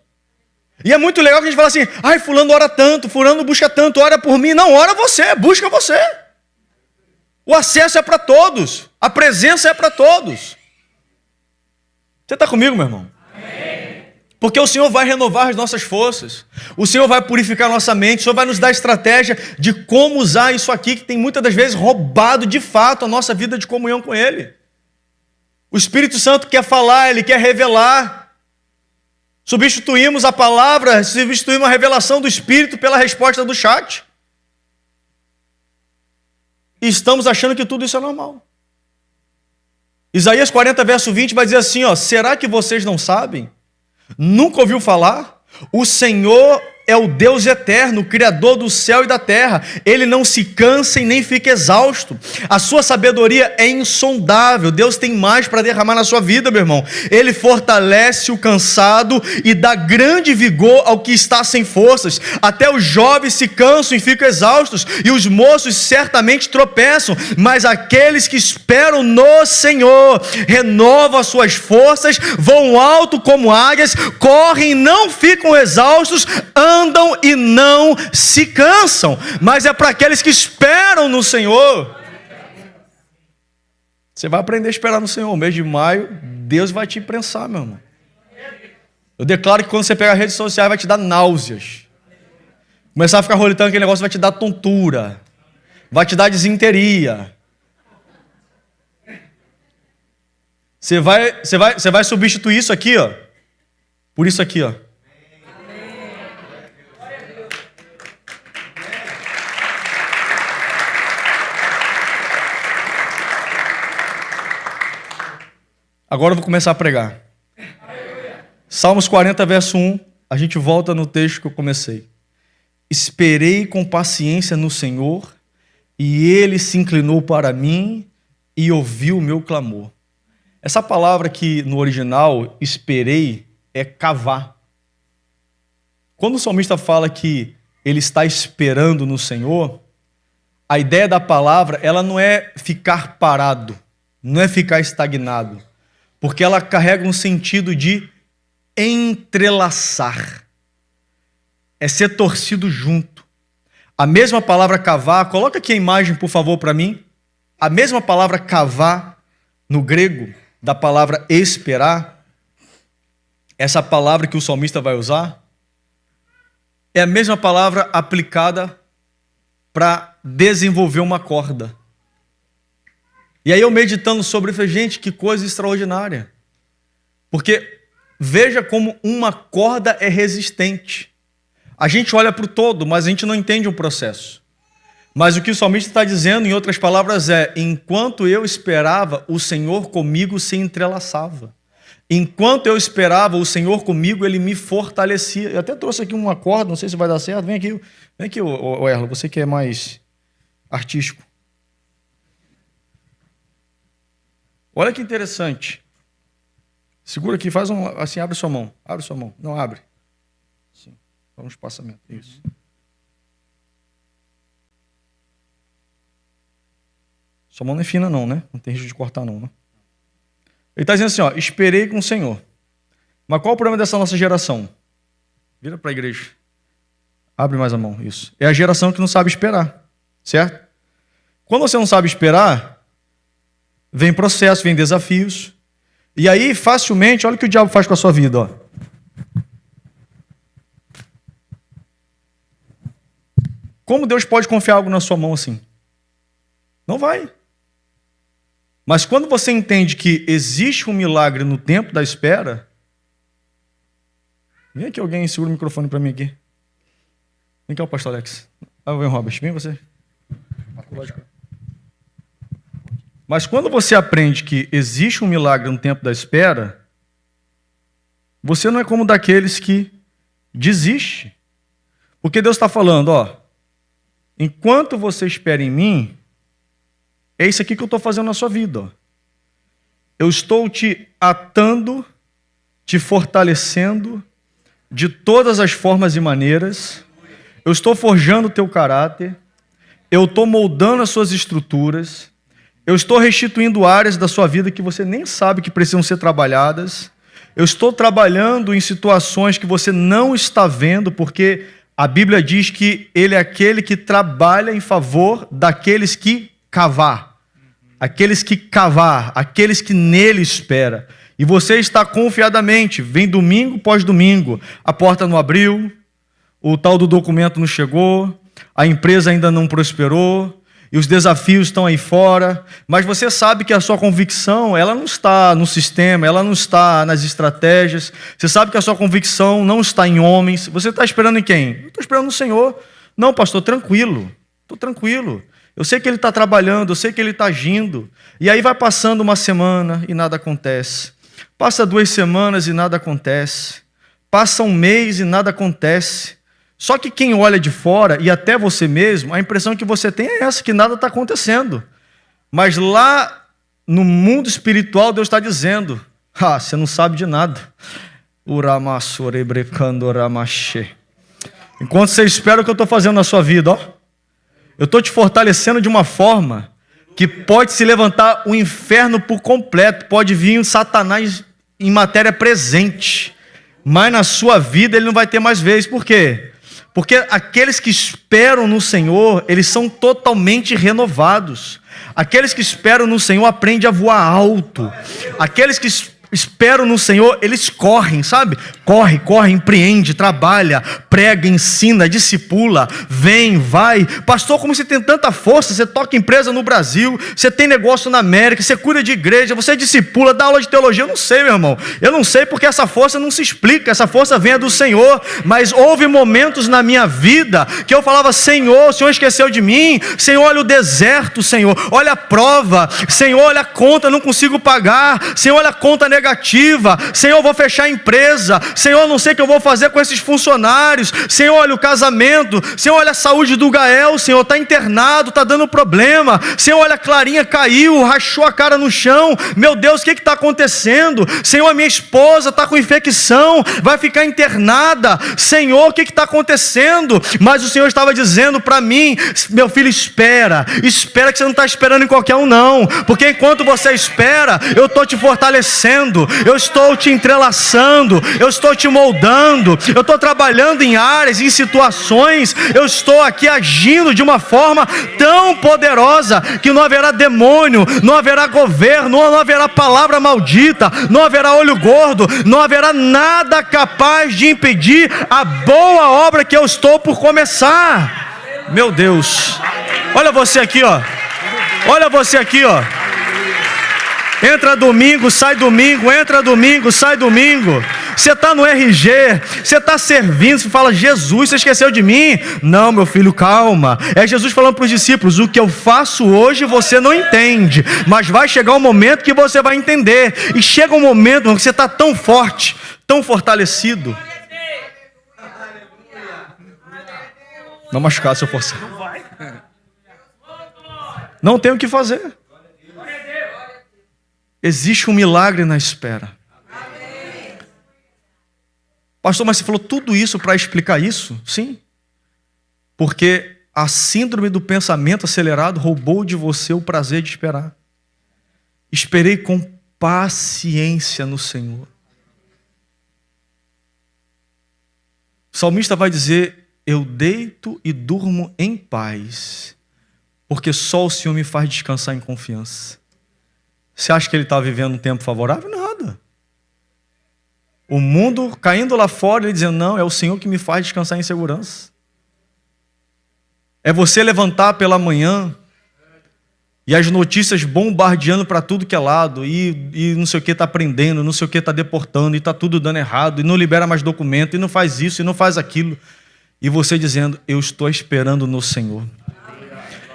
E é muito legal que a gente fala assim, ai, fulano ora tanto, fulano busca tanto, ora por mim. Não, ora você, busca você. O acesso é para todos, a presença é para todos. Você está comigo, meu irmão? Amém. Porque o Senhor vai renovar as nossas forças, o Senhor vai purificar a nossa mente, o Senhor vai nos dar estratégia de como usar isso aqui, que tem muitas das vezes roubado de fato a nossa vida de comunhão com Ele. O Espírito Santo quer falar, Ele quer revelar. Substituímos a palavra, substituímos a revelação do Espírito pela resposta do chat. E estamos achando que tudo isso é normal. Isaías 40, verso 20 vai dizer assim, ó, será que vocês não sabem? Nunca ouviu falar? O Senhor é o Deus eterno, o Criador do céu e da terra. Ele não se cansa e nem fica exausto. A sua sabedoria é insondável. Deus tem mais para derramar na sua vida, meu irmão. Ele fortalece o cansado e dá grande vigor ao que está sem forças. Até os jovens se cansam e ficam exaustos, e os moços certamente tropeçam. Mas aqueles que esperam no Senhor renovam as suas forças, voam alto como águias, correm e não ficam exaustos, andam e não se cansam. Mas é para aqueles que esperam no Senhor. Você vai aprender a esperar no Senhor. O mês de maio, Deus vai te prensar, meu irmão. Eu declaro que quando você pegar a rede social, vai te dar náuseas. Começar a ficar rolitando aquele negócio, vai te dar tontura. Vai te dar disenteria. Você vai substituir isso aqui, ó, por isso aqui, ó. Agora eu vou começar a pregar. Salmos 40, verso 1, a gente volta no texto que eu comecei. Esperei com paciência no Senhor, e Ele se inclinou para mim e ouviu o meu clamor. Essa palavra que no original, esperei, é cavar. Quando o salmista fala que ele está esperando no Senhor, a ideia da palavra, ela não é ficar parado, não é ficar estagnado, porque ela carrega um sentido de entrelaçar. É ser torcido junto. A mesma palavra cavar, coloca aqui a imagem, por favor, para mim. A mesma palavra cavar, no grego, da palavra esperar, essa palavra que o salmista vai usar, é a mesma palavra aplicada para desenvolver uma corda. E aí eu meditando sobre isso, gente, que coisa extraordinária. Porque veja como uma corda é resistente. A gente olha para o todo, mas a gente não entende o processo. Mas o que o salmista está dizendo, em outras palavras, é: enquanto eu esperava, o Senhor comigo se entrelaçava. Enquanto eu esperava, o Senhor comigo, Ele me fortalecia. Eu até trouxe aqui uma corda, não sei se vai dar certo. Vem aqui, Erlo, você que é mais artístico. Olha que interessante. Segura aqui, faz assim, abre sua mão. Abre sua mão. Não, abre. Sim. Dá um espaçamento. Isso. Sua mão não é fina não, né? Não tem risco de cortar não, né? Ele está dizendo assim, ó, esperei com o Senhor. Mas qual o problema dessa nossa geração? Vira para a igreja. Abre mais a mão, isso. É a geração que não sabe esperar, certo? Quando você não sabe esperar, vem processo, vem desafios. E aí, facilmente, olha o que o diabo faz com a sua vida, ó. Como Deus pode confiar algo na sua mão assim? Não vai. Mas quando você entende que existe um milagre no tempo da espera, vem aqui alguém, segura o microfone para mim aqui. Vem cá o pastor Alex. Vem Robert, vem você. Mas quando você aprende que existe um milagre no tempo da espera, você não é como daqueles que desiste. Porque Deus está falando, ó, enquanto você espera em mim, é isso aqui que eu estou fazendo na sua vida. Ó. Eu estou te atando, te fortalecendo de todas as formas e maneiras. Eu estou forjando o teu caráter. Eu estou moldando as suas estruturas. Eu estou restituindo áreas da sua vida que você nem sabe que precisam ser trabalhadas. Eu estou trabalhando em situações que você não está vendo, porque a Bíblia diz que Ele é aquele que trabalha em favor daqueles que cavar. Aqueles que cavar, aqueles que nele espera. E você está confiadamente, vem domingo pós domingo, a porta não abriu, o tal do documento não chegou, a empresa ainda não prosperou, e os desafios estão aí fora, mas você sabe que a sua convicção, ela não está no sistema, ela não está nas estratégias, você sabe que a sua convicção não está em homens, você está esperando em quem? Eu estou esperando no Senhor. Não, pastor, tranquilo, estou tranquilo. Eu sei que Ele está trabalhando, eu sei que Ele está agindo. E aí vai passando uma semana e nada acontece. Passa 2 semanas e nada acontece. Passa um mês e nada acontece. Só que quem olha de fora, e até você mesmo, a impressão que você tem é essa, que nada está acontecendo. Mas lá no mundo espiritual, Deus está dizendo, você não sabe de nada. Enquanto você espera o que eu estou fazendo na sua vida, ó. Eu estou te fortalecendo de uma forma que pode se levantar o inferno por completo, pode vir um Satanás em matéria presente, mas na sua vida ele não vai ter mais vez. Por quê? Porque aqueles que esperam no Senhor, eles são totalmente renovados. Aqueles que esperam no Senhor aprendem a voar alto. esperam no Senhor, eles correm, sabe? Corre, empreende, trabalha, prega, ensina, discipula, vem, vai. Pastor, como você tem tanta força, você toca empresa no Brasil, você tem negócio na América, você cuida de igreja, você discipula, dá aula de teologia. Eu não sei, meu irmão. Eu não sei porque essa força não se explica, essa força vem do Senhor. Mas houve momentos na minha vida que eu falava: Senhor, o Senhor esqueceu de mim. Senhor, olha o deserto, Senhor, olha a prova. Senhor, olha a conta, não consigo pagar. Senhor, olha a conta negativa. Senhor, vou fechar a empresa. Senhor, não sei o que eu vou fazer com esses funcionários. Senhor, olha o casamento. Senhor, olha a saúde do Gael. Senhor, está internado, está dando problema. Senhor, olha a Clarinha caiu, rachou a cara no chão. Meu Deus, o que está acontecendo? Senhor, a minha esposa está com infecção, vai ficar internada. Senhor, o que está acontecendo? Mas o Senhor estava dizendo para mim: meu filho, espera que você não está esperando em qualquer um não, porque enquanto você espera, eu estou te fortalecendo, eu estou te entrelaçando, eu estou te moldando, eu estou trabalhando em áreas, em situações, eu estou aqui agindo de uma forma tão poderosa que não haverá demônio, não haverá governo, não haverá palavra maldita, não haverá olho gordo, não haverá nada capaz de impedir a boa obra que eu estou por começar. Meu Deus, olha você aqui, ó. Olha você aqui, ó. Entra domingo, sai domingo, entra domingo, sai domingo. Você está no RG, você está servindo, você fala: Jesus, você esqueceu de mim? Não, meu filho, calma. É Jesus falando para os discípulos: o que eu faço hoje você não entende, mas vai chegar um momento que você vai entender. E chega um momento que você está tão forte, tão fortalecido. Não machucar se eu forçar. Não tem o que fazer. Existe um milagre na espera. Pastor, mas você falou tudo isso para explicar isso? Sim. Porque a síndrome do pensamento acelerado roubou de você o prazer de esperar. Esperei com paciência no Senhor. O salmista vai dizer: eu deito e durmo em paz, porque só o Senhor me faz descansar em confiança. Você acha que ele está vivendo um tempo favorável? Nada. O mundo caindo lá fora, ele dizendo: não, é o Senhor que me faz descansar em segurança. É você levantar pela manhã e as notícias bombardeando para tudo que é lado, e não sei o que está prendendo, não sei o que está deportando, e está tudo dando errado, e não libera mais documento, e não faz isso, e não faz aquilo. E você dizendo: eu estou esperando no Senhor.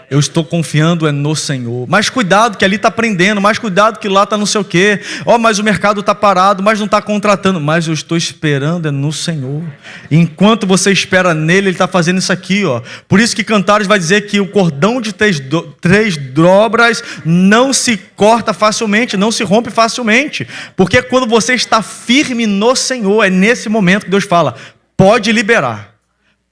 Eu estou confiando no Senhor. Mas cuidado que ali está prendendo, mas cuidado que lá está não sei o quê. Mas o mercado está parado, mas não está contratando. Mas eu estou esperando no Senhor. Enquanto você espera nele, ele está fazendo isso aqui, ó. Por isso que Cantares vai dizer que o cordão de três dobras não se corta facilmente, não se rompe facilmente. Porque quando você está firme no Senhor, é nesse momento que Deus fala: pode liberar,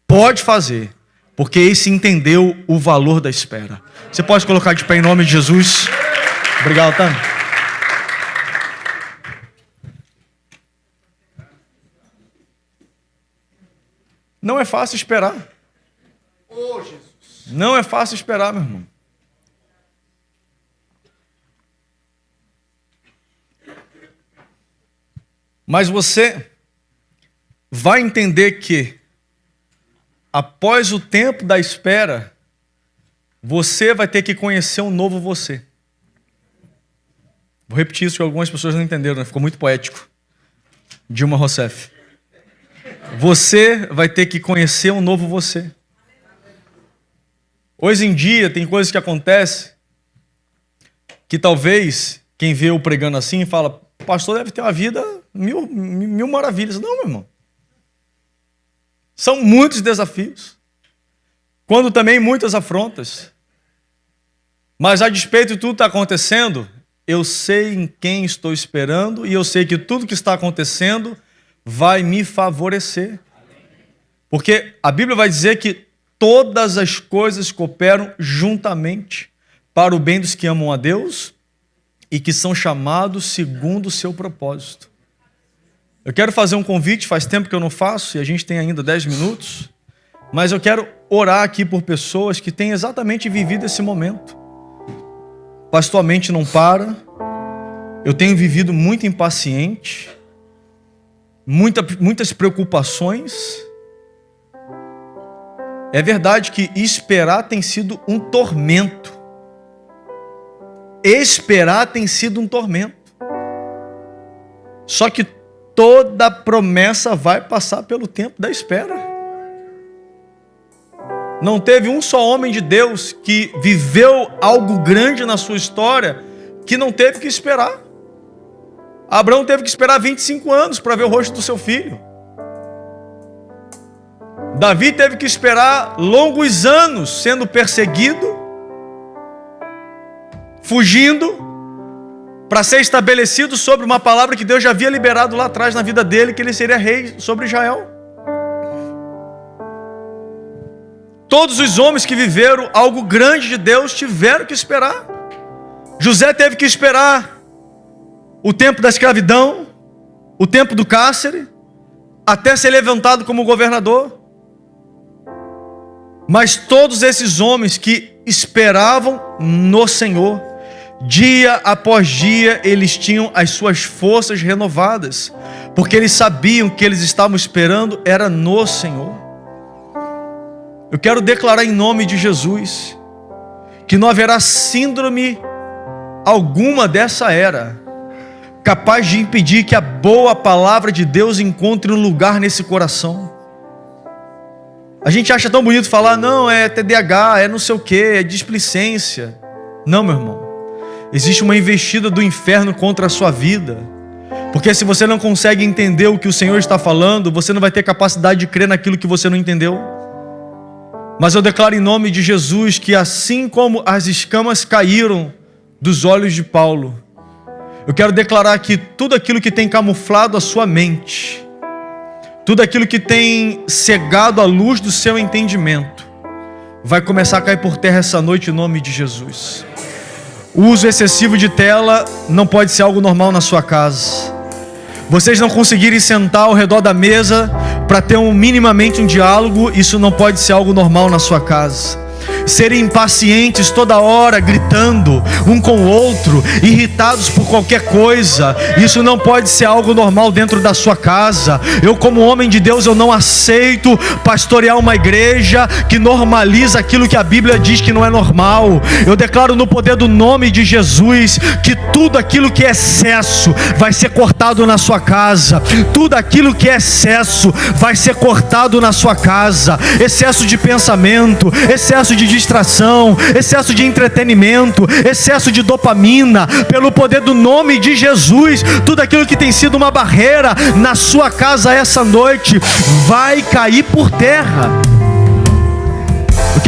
pode fazer. Porque esse entendeu o valor da espera. Você pode colocar de pé em nome de Jesus? Obrigado, Tânia. Não é fácil esperar. Não é fácil esperar, meu irmão. Mas você vai entender que após o tempo da espera, você vai ter que conhecer um novo você. Vou repetir isso que algumas pessoas não entenderam, né? Ficou muito poético. Dilma Rousseff. Você vai ter que conhecer um novo você. Hoje em dia tem coisas que acontecem que talvez quem vê eu pregando assim fala: o pastor deve ter uma vida mil maravilhas. Não, meu irmão. São muitos desafios, quando também muitas afrontas. Mas a despeito de tudo que está acontecendo, eu sei em quem estou esperando e eu sei que tudo que está acontecendo vai me favorecer. Porque a Bíblia vai dizer que todas as coisas cooperam juntamente para o bem dos que amam a Deus e que são chamados segundo o seu propósito. Eu quero fazer um convite, faz tempo que eu não faço, e a gente tem ainda 10 minutos, mas eu quero orar aqui por pessoas que têm exatamente vivido esse momento. Pastor, a mente não para, eu tenho vivido muito impaciente, muitas preocupações. É verdade que esperar tem sido um tormento. Esperar tem sido um tormento. Só que toda promessa vai passar pelo tempo da espera. Não teve um só homem de Deus que viveu algo grande na sua história que não teve que esperar. Abraão teve que esperar 25 anos para ver o rosto do seu filho. Davi teve que esperar longos anos sendo perseguido, fugindo, para ser estabelecido sobre uma palavra que Deus já havia liberado lá atrás na vida dele, que ele seria rei sobre Israel. Todos os homens que viveram algo grande de Deus tiveram que esperar. José teve que esperar o tempo da escravidão, o tempo do cárcere, até ser levantado como governador. Mas todos esses homens que esperavam no Senhor, dia após dia, eles tinham as suas forças renovadas, porque eles sabiam que eles estavam esperando era no Senhor. Eu quero declarar em nome de Jesus que não haverá síndrome alguma dessa era capaz de impedir que a boa palavra de Deus encontre um lugar nesse coração. A gente acha tão bonito falar, não, é TDAH, é não sei o que, é displicência. Não, meu irmão. Existe uma investida do inferno contra a sua vida. Porque se você não consegue entender o que o Senhor está falando, você não vai ter capacidade de crer naquilo que você não entendeu. Mas eu declaro em nome de Jesus que assim como as escamas caíram dos olhos de Paulo, eu quero declarar que tudo aquilo que tem camuflado a sua mente, tudo aquilo que tem cegado a luz do seu entendimento, vai começar a cair por terra essa noite em nome de Jesus. O uso excessivo de tela não pode ser algo normal na sua casa. Vocês não conseguirem sentar ao redor da mesa para ter minimamente um diálogo, isso não pode ser algo normal na sua casa. Serem impacientes toda hora, gritando um com o outro, irritados por qualquer coisa, isso não pode ser algo normal dentro da sua casa. Eu, como homem de Deus, eu não aceito pastorear uma igreja que normaliza aquilo que a Bíblia diz que não é normal. Eu declaro no poder do nome de Jesus que tudo aquilo que é excesso vai ser cortado na sua casa. Tudo aquilo que é excesso vai ser cortado na sua casa. Excesso de pensamento, excesso de distração, excesso de entretenimento, excesso de dopamina, pelo poder do nome de Jesus, tudo aquilo que tem sido uma barreira na sua casa essa noite vai cair por terra.